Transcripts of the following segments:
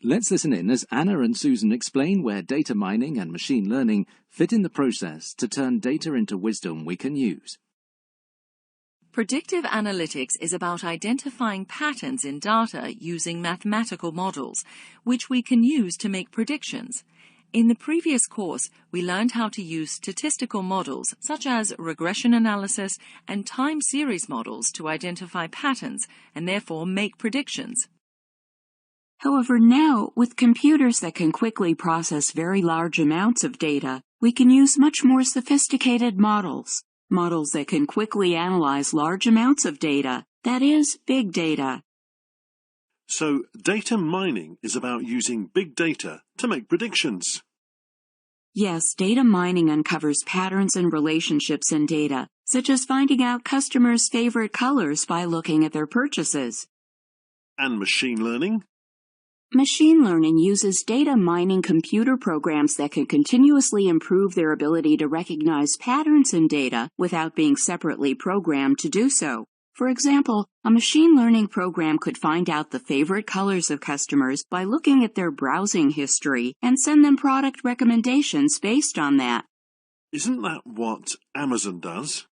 Let's listen in as Anna and Susan explain where data mining and machine learning fit in the process to turn data into wisdom we can use. Predictive analytics is about identifying patterns in data using mathematical models, which we can use to make predictions. In the previous course, we learned how to use statistical models such as regression analysis and time series models to identify patterns and therefore make predictions. However, now, with computers that can quickly process very large amounts of data, we can use much more sophisticated models. Models that can quickly analyze large amounts of data, that is, big data. So, data mining is about using big data to make predictions. Yes, data mining uncovers patterns and relationships in data, such as finding out customers' favorite colors by looking at their purchases. And machine learning? Machine learning uses data mining computer programs that can continuously improve their ability to recognize patterns in data without being separately programmed to do so. For example, a machine learning program could find out the favorite colors of customers by looking at their browsing history and send them product recommendations based on that. Isn't that what Amazon does?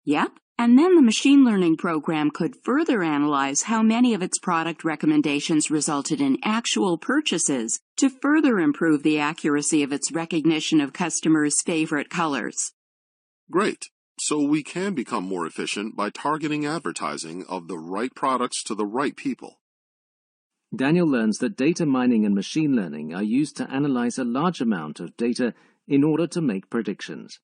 Yep. And then the machine learning program could further analyze how many of its product recommendations resulted in actual purchases to further improve the accuracy of its recognition of customers' favorite colors. Great. So we can become more efficient by targeting advertising of the right products to the right people. Daniel learns that data mining and machine learning are used to analyze a large amount of data in order to make predictions.